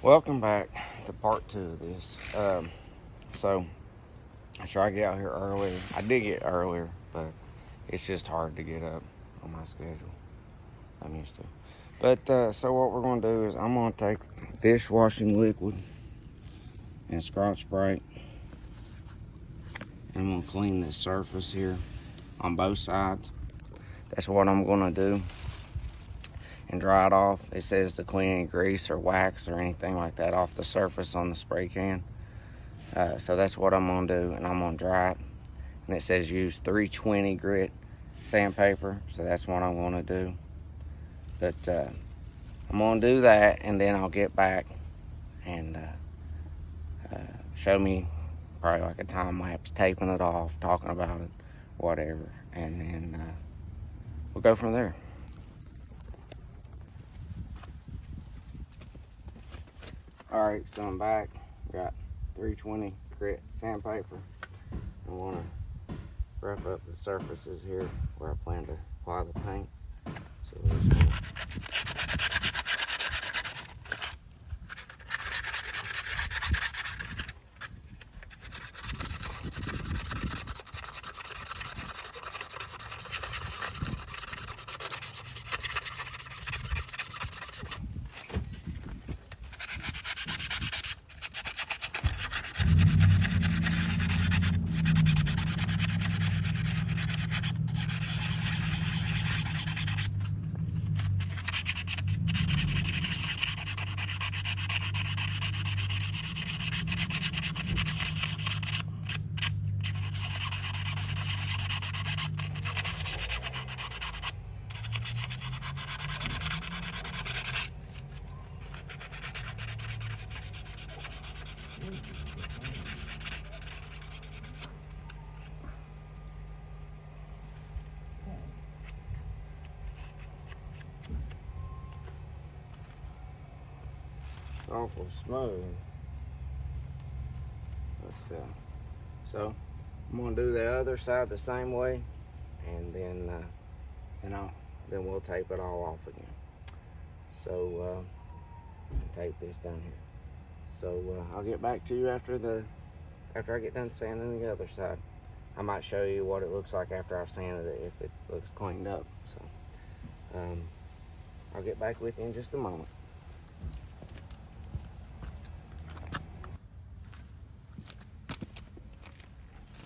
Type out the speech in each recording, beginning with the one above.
Welcome back to part 2 of this. So I tried to get out here early. I did get earlier, but it's just hard to get up on my schedule. I'm used to. But so what we're going to do is I'm going to take dishwashing liquid and Scotch-Brite, and I'm going to clean this surface here on both sides. That's what I'm going to do, and dry it off. It says to clean any grease or wax or anything like that off the surface on the spray can. So that's what I'm going to do, and I'm going to dry it. And it says use 320 grit sandpaper, so that's what I'm going to do. But I'm going to do that, and then I'll get back and show me probably like a time lapse, taping it off, talking about it, whatever, and then we'll go from there. Alright, so I'm back. Got 320 grit sandpaper. I want to rough up the surfaces here where I plan to apply the paint. So there's one. Awful smooth. So I'm gonna do the other side the same way, and then we'll tape it all off again. So tape this down here. So I'll get back to you after I get done sanding the other side. I might show you what it looks like after I've sanded it, if it looks cleaned up. So I'll get back with you in just a moment.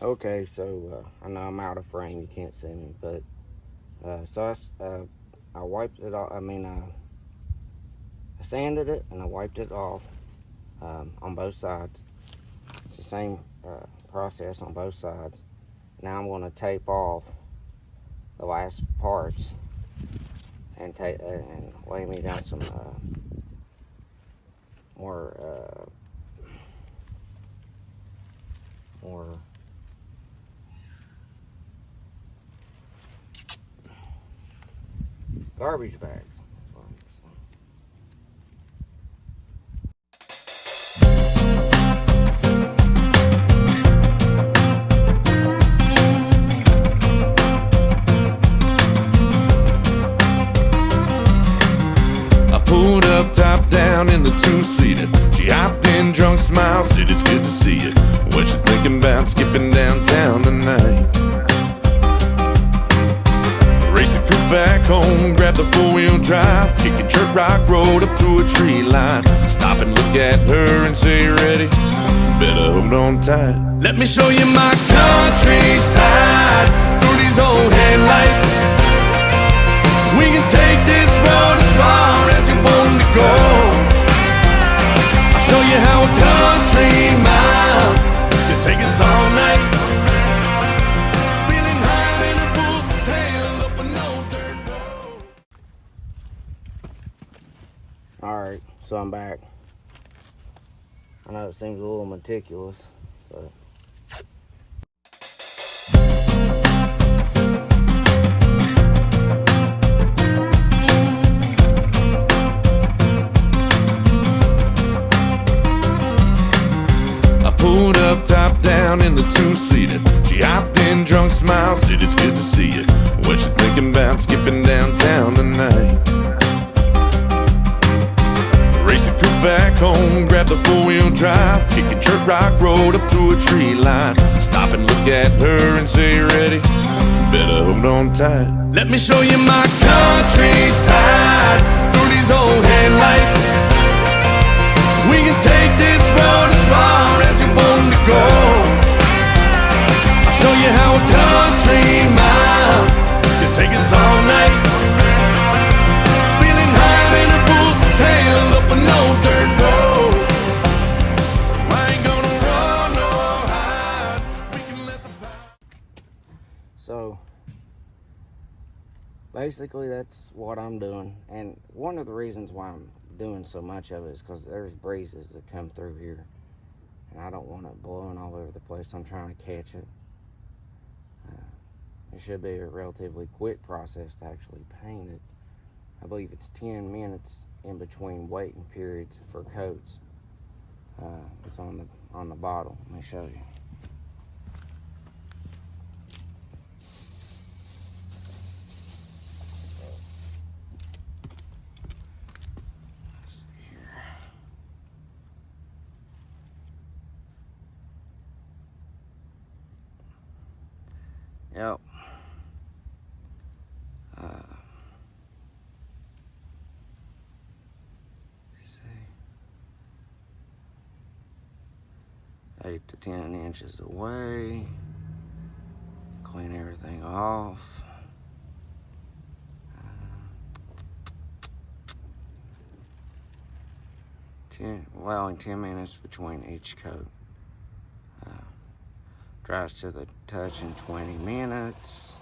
Okay, so I know I'm out of frame, you can't see me, but so I wiped it off. I sanded it and I wiped it off on both sides. It's the same process on both sides. Now I'm going to tape off the last parts and lay me down some more garbage bags. That's what I'm saying. I pulled up top down in the two-seater. She hopped in, drunk smile, said it's good to see you. What you thinking about skipping downtown tonight? Back home, grab the four-wheel drive, kicking Church Rock Road up through a tree line. Stop and look at her and say, you ready? Better hold on tight. Let me show you my countryside through these old headlights. We can take this road as far as you want to go. I'll show you how a country mile can take us all night. Alright, so I'm back. I know it seems a little meticulous, but I pulled up top down in the two-seater. She hopped in, drunk smile, said it's good to see you. What you thinking about skipping downtown tonight? Race a coupe back home, grab the four-wheel drive, kicking dirt rock road up to a tree line. Stop and look at her and say, ready? Better hold on tight. Let me show you my countryside through these old headlights. We can take this road as far as you want to go. I'll show you how a country mile can take us all night. Feeling higher than a bull's tail up an old dirt road. I ain't gonna run or hide. We can let the fire. So basically that's what I'm doing, and one of the reasons why I'm doing so much of it is because there's breezes that come through here, and I don't want it blowing all over the place. I'm trying to catch it. It should be a relatively quick process to actually paint it. I believe it's 10 minutes in between waiting periods for coats. It's on the bottle. Let me show you. Yep. See. 8 to 10 inches away. Clean everything off. In 10 minutes between each coat. Dries to the touch in 20 minutes.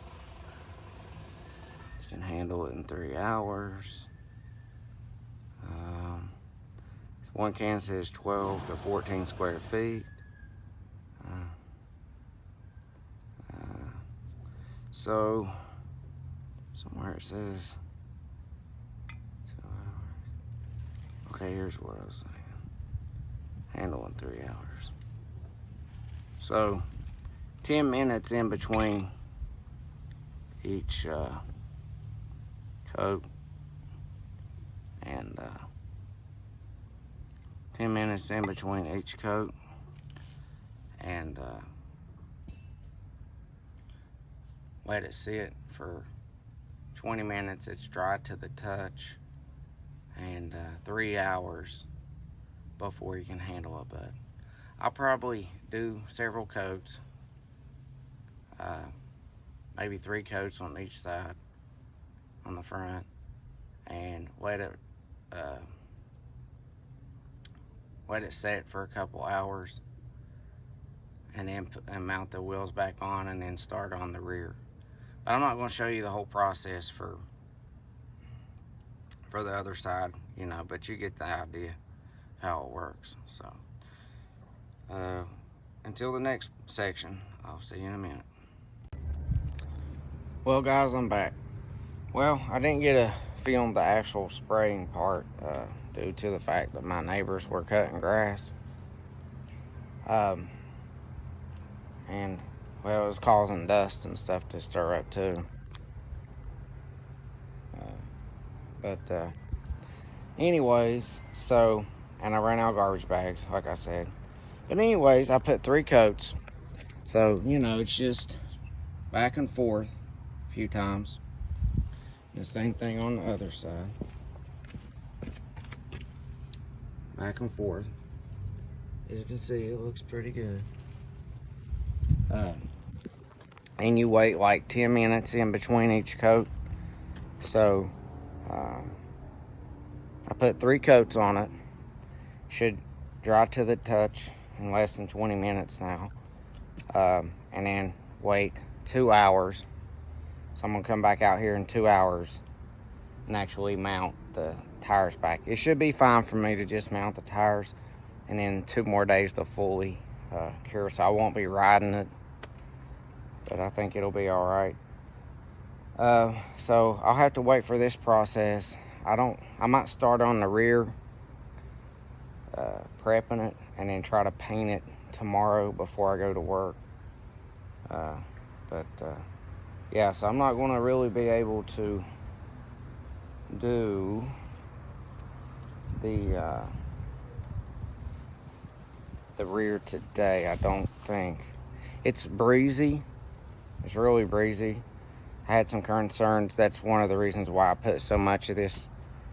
You can handle it in 3 hours. One can says 12 to 14 square feet. So somewhere it says 2 hours. Okay, here's what I was saying. Handle in 3 hours. So 10 minutes in between each coat, and 10 minutes in between each coat, and let it sit for 20 minutes. It's dry to the touch, and 3 hours before you can handle it. But I'll probably do several coats, maybe 3 coats on each side on the front, and let it set for a couple hours, and then mount the wheels back on, and then start on the rear. But I'm not going to show you the whole process for the other side, you know, but you get the idea how it works. So until the next section, I'll see you in a minute. Well guys, I'm back. Well, I didn't get to film the actual spraying part due to the fact that my neighbors were cutting grass, and well, it was causing dust and stuff to stir up too. But anyways, so, and I ran out of garbage bags, like I said. But anyways, I put 3 coats. So, you know, it's just back and forth a few times. The same thing on the other side. Back and forth. As you can see, it looks pretty good. And you wait like 10 minutes in between each coat. So, I put 3 coats on it. Should dry to the touch in less than 20 minutes now. And then wait 2 hours. So I'm gonna come back out here in 2 hours and actually mount the tires back. It should be fine for me to just mount the tires, and then 2 more days to fully cure, so I won't be riding it, but I think it'll be all right. So I'll have to wait for this process. I might start on the rear, prepping it, and then try to paint it tomorrow before I go to work. Yeah, so I'm not going to really be able to do the the rear today, I don't think. It's breezy. It's really breezy. I had some concerns. That's one of the reasons why I put so much of this,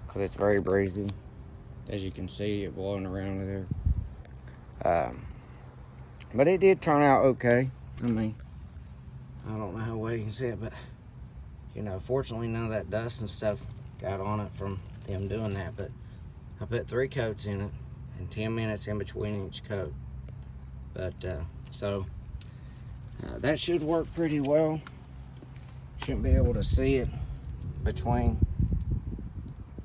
because it's very breezy. As you can see, it blowing around there. But it did turn out okay. I mean, I don't know how well you can see it, but you know, fortunately none of that dust and stuff got on it from them doing that. But I put 3 coats in it and 10 minutes in between each coat. But that should work pretty well. Shouldn't be able to see it between,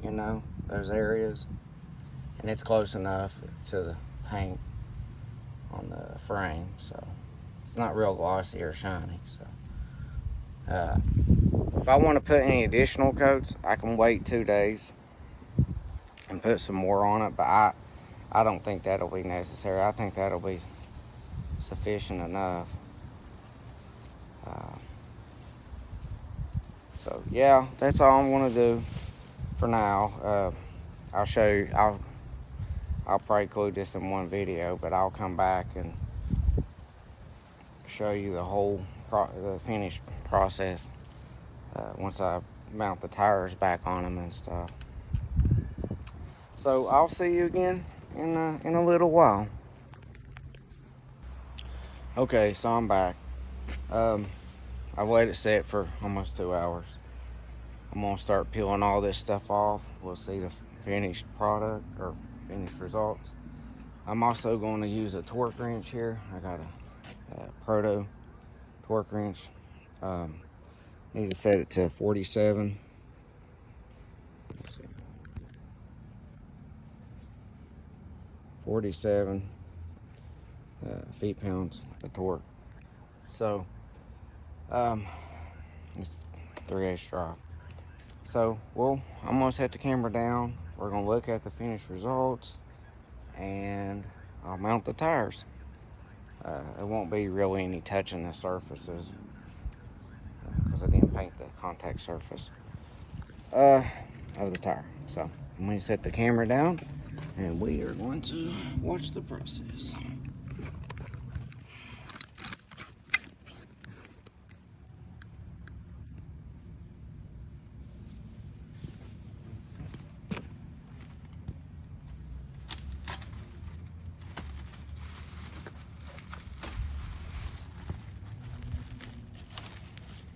you know, those areas. And it's close enough to the paint on the frame, so it's not real glossy or shiny. So if I want to put any additional coats, I can wait 2 days and put some more on it, but I don't think that'll be necessary. I think that'll be sufficient enough. So yeah, that's all I'm gonna do for now. I'll show you. I'll probably include this in one video, but I'll come back and show you the whole the finished process once I mount the tires back on them and stuff. So I'll see you again in a little while. Okay, so I'm back. I've let it sit for almost 2 hours. I'm gonna start peeling all this stuff off. We'll see the finished product or finished results. I'm also going to use a torque wrench here. I got a proto torque wrench. Need to set it to 47. Let's see. 47 feet-pounds of torque. So it's 3/8 drive. So I'm gonna set the camera down. We're gonna look at the finished results, and I'll mount the tires. It won't be really any touching the surfaces because I didn't paint the contact surface of the tire. So I'm gonna set the camera down, and we are going to watch the process.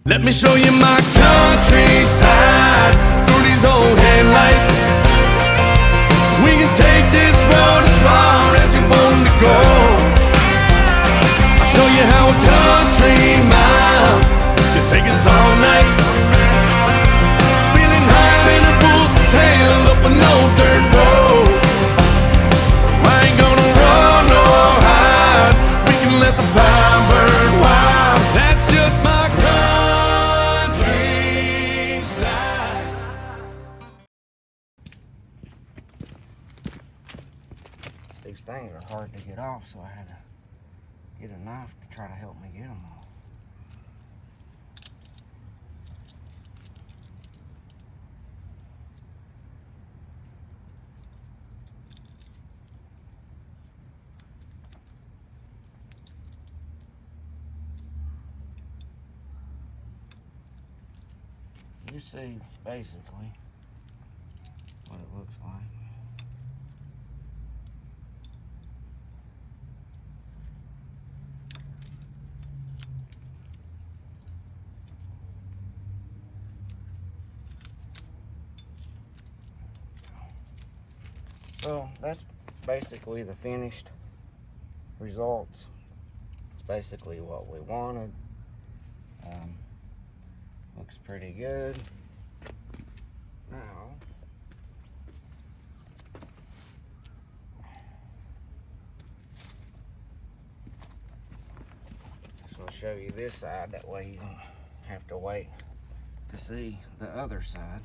Let me show you my countryside through these old headlights. We can take this road as far as you want to go. I'll show you how a country mile can take us all night. Feeling high in a bull's tail up an old dirt road. I ain't gonna run or hide. We can let the fire burn wild. That's just my These things are hard to get off, so I had to get a knife to try to help me get them off. You see basically what it looks like. So that's basically the finished results. It's basically what we wanted. Looks pretty good. Now, so I'll show you this side. That way you don't have to wait to see the other side.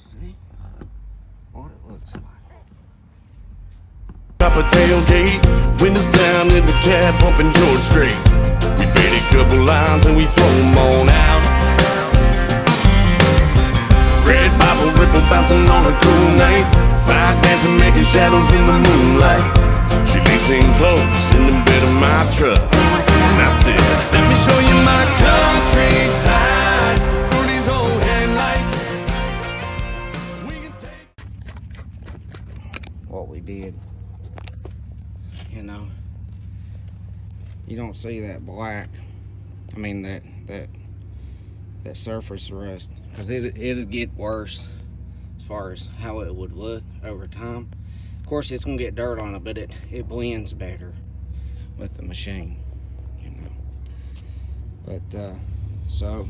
See what it looks like. Up a tailgate, windows down in the cab, bumping George Strait. We paid a couple lines and we flow them on out. Red Bible ripple bouncing on a cool night. Fire dancing, making shadows in the moonlight. She leaves in close in the bed of my truck. And I said, let me show you my countryside through these old headlights. We can take what we did. You know, you don't see that black. I mean that surface rust, because it'll get worse as far as how it would look over time. Of course, it's gonna get dirt on it, but it blends better with the machine, you know. But so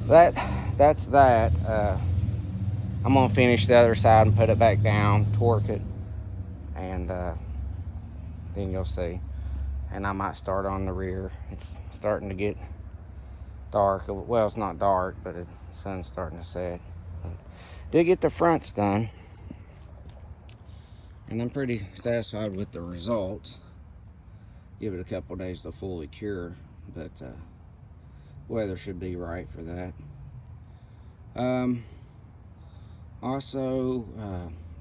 that's that. I'm gonna finish the other side and put it back down, torque it, and then you'll see. And I might start on the rear. It's starting to get dark. Well, it's not dark, but the sun's starting to set. But did get the fronts done, and I'm pretty satisfied with the results. Give it a couple days to fully cure, but weather should be right for that. Also,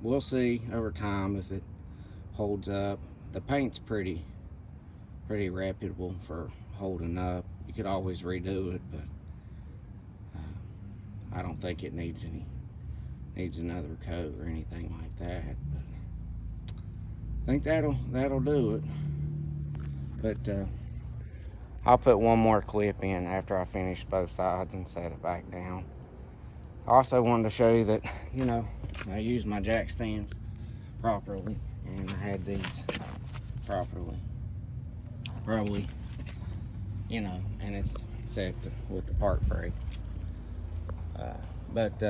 we'll see over time if it holds up. The paint's pretty reputable for holding up. You could always redo it, but I don't think it needs another coat or anything like that. But I think that'll do it. But I'll put one more clip in after I finish both sides and set it back down. I also wanted to show you that, you know, I used my jack stands properly, and I had these properly. Probably, you know, and it's set with the park brake. But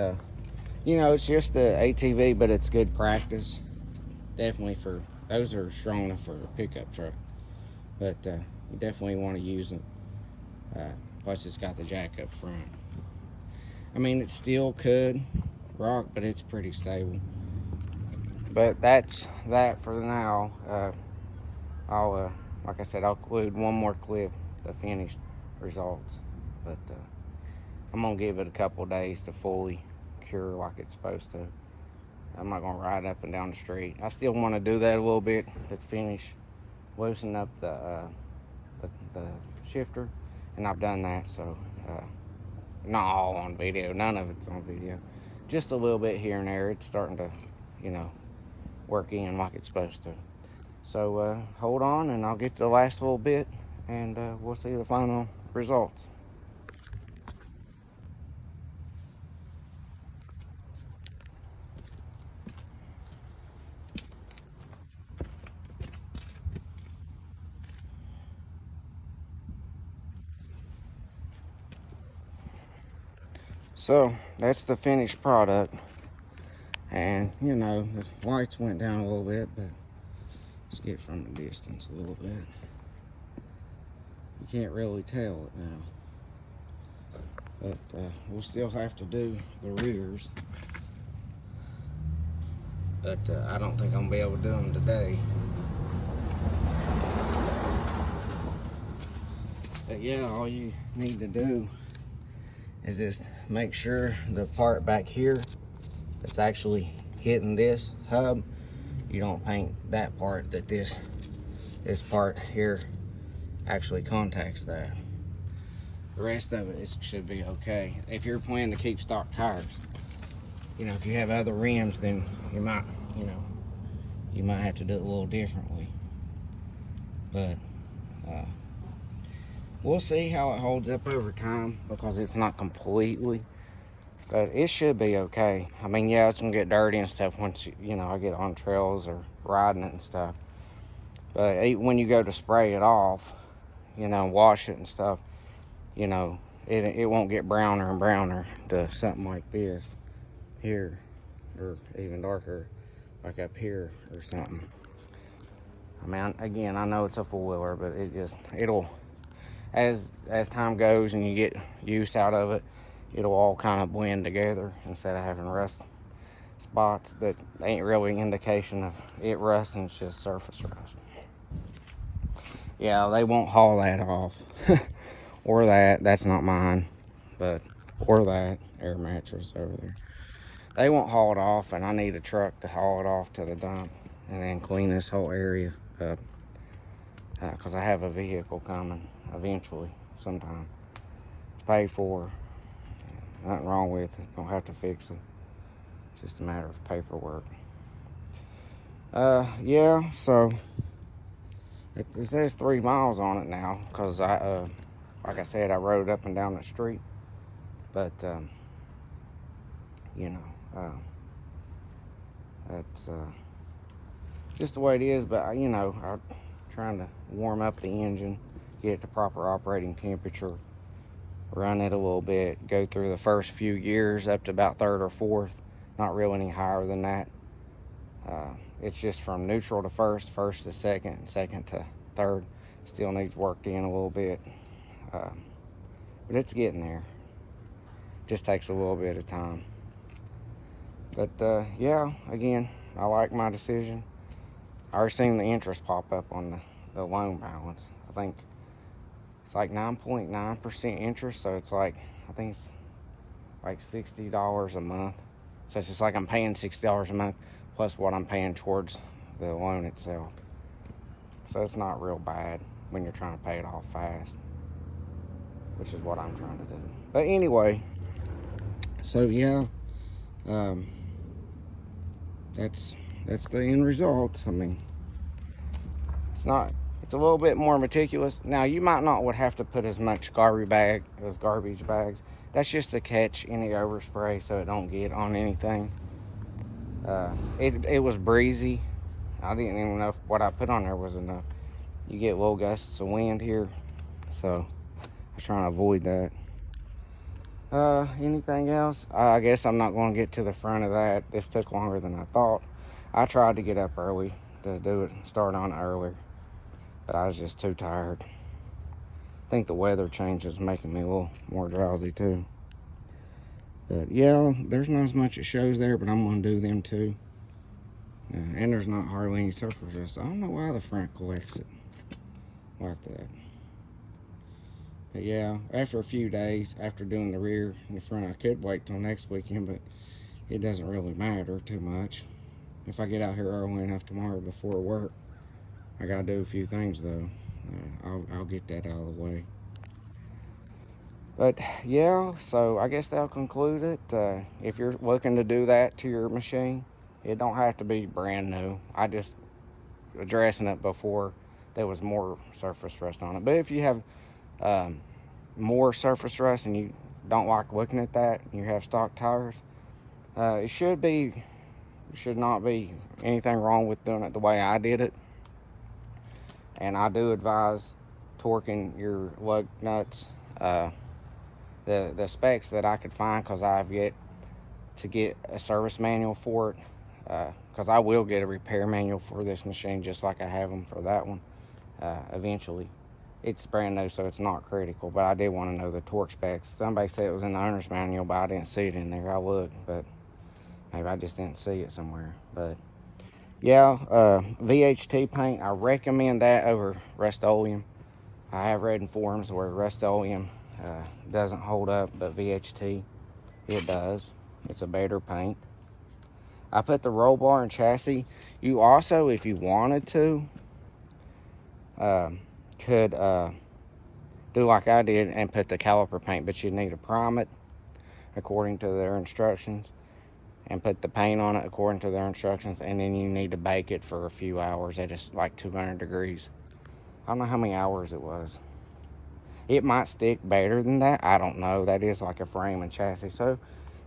you know, it's just the ATV, but it's good practice. Definitely for those are strong enough for a pickup truck. But you definitely want to use them. Plus, it's got the jack up front. I mean, it still could rock, but it's pretty stable. But that's that for now. I'll like I said, I'll include one more clip, the finished results. But I'm gonna give it a couple days to fully cure like it's supposed to. I'm not gonna ride up and down the street. I still want to do that a little bit to finish, loosen up the shifter, and I've done that. So not all on video, none of it's on video, just a little bit here and there. It's starting to, you know, work in like it's supposed to. So hold on, and I'll get to the last little bit, and we'll see the final results. So that's the finished product, and you know, the lights went down a little bit, but let's get from the distance a little bit. You can't really tell it now, but we'll still have to do the rears. But I don't think I'm gonna be able to do them today. But yeah, all you need to do is just make sure the part back here that's actually hitting this hub, you don't paint that part, that this part here actually contacts that. The rest of it should be okay. If you're planning to keep stock tires, you know, if you have other rims, then you might, you know, you might have to do it a little differently. But we'll see how it holds up over time, because it's not completely, but it should be okay. I mean, yeah, it's gonna get dirty and stuff once you know, I get on trails or riding it and stuff. But when you go to spray it off, you know, wash it and stuff, you know, it won't get browner and browner to something like this here, or even darker, like up here or something. I mean, again, I know it's a four-wheeler, but it'll, as time goes and you get use out of it, it'll all kind of blend together instead of having rust spots that ain't really an indication of it rusting. It's just surface rust. Yeah, they won't haul that off. Or that's not mine, but or that air mattress over there. they won't haul it off, and I need a truck to haul it off to the dump and then clean this whole area up, because I have a vehicle coming eventually sometime. It's paid for, nothing wrong with it, don't have to fix it, it's just a matter of paperwork. Yeah, so it says 3 miles on it now, because like I said, I rode up and down the street, but you know, that's just the way it is. But you know, I'm trying to warm up the engine, get it to proper operating temperature, run it a little bit, go through the first few gears up to about third or fourth, not really any higher than that. It's just from neutral to first, first to second, and second to third. Still needs worked in a little bit, but it's getting there. Just takes a little bit of time. But yeah, again, I like my decision. I already seen the interest pop up on the loan balance. I think it's like 9.9% interest, so it's like, I think it's like $60 a month. So it's just like I'm paying $60 a month plus what I'm paying towards the loan itself. So it's not real bad when you're trying to pay it off fast, which is what I'm trying to do. But anyway, so yeah, that's the end result. I mean, it's a little bit more meticulous. Now, you might not would have to put as much garbage bags. That's just to catch any overspray so it don't get on anything. It was breezy. I didn't even know if what I put on there was enough. You get low gusts of wind here, so I was trying to avoid that. Anything else? I guess I'm not going to get to the front of that. This took longer than I thought. I tried to get up early to do it, start on it earlier, but I was just too tired. I think the weather change is making me a little more drowsy too. But yeah, there's not as much it shows there, but I'm going to do them too. And there's not hardly any surface rust. I don't know why the front collects it like that. But yeah, after a few days, after doing the rear and the front, I could wait till next weekend, but it doesn't really matter too much. If I get out here early enough tomorrow before work, I gotta do a few things though. I'll get that out of the way. But yeah, so I guess that'll conclude it. If you're looking to do that to your machine, it don't have to be brand new. I just addressing it before there was more surface rust on it. But if you have more surface rust and you don't like looking at that, and you have stock tires, it should not be anything wrong with doing it the way I did it. And I do advise torquing your lug nuts. The specs that I could find, because I've yet to get a service manual for it, because I will get a repair manual for this machine just like I have them for that one eventually. It's brand new, so it's not critical, but I did want to know the torque specs. Somebody said it was in the owner's manual, but I didn't see it in there. I looked, but maybe I just didn't see it somewhere. But yeah, VHT paint, I recommend that over Rust-Oleum. I have read in forums where Rust-Oleum doesn't hold up, but VHT, it does. It's a better paint. I put the roll bar and chassis. You also, if you wanted to, could do like I did and put the caliper paint, but you need to prime it according to their instructions and put the paint on it according to their instructions, and then you need to bake it for a few hours at like 200 degrees. I don't know how many hours it was. It might stick better than that. I don't know. That is like a frame and chassis, so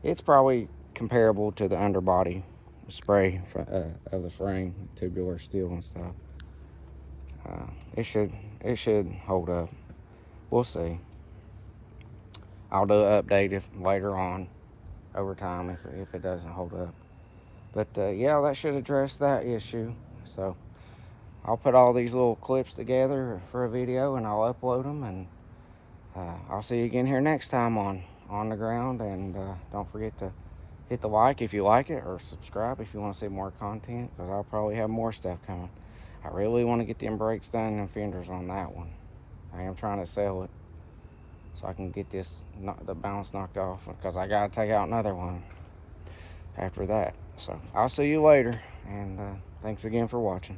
it's probably comparable to the underbody spray of the frame, tubular steel and stuff. It should hold up. We'll see. I'll do an update later on over time if it doesn't hold up. But yeah, that should address that issue. So I'll put all these little clips together for a video and I'll upload them, and I'll see you again here next time on the ground. And don't forget to hit the like if you like it, or subscribe if you want to see more content, because I'll probably have more stuff coming. I really want to get them brakes done and fenders on that one. I am trying to sell it so I can get the balance knocked off, because I got to take out another one. after that. So I'll see you later, and thanks again for watching.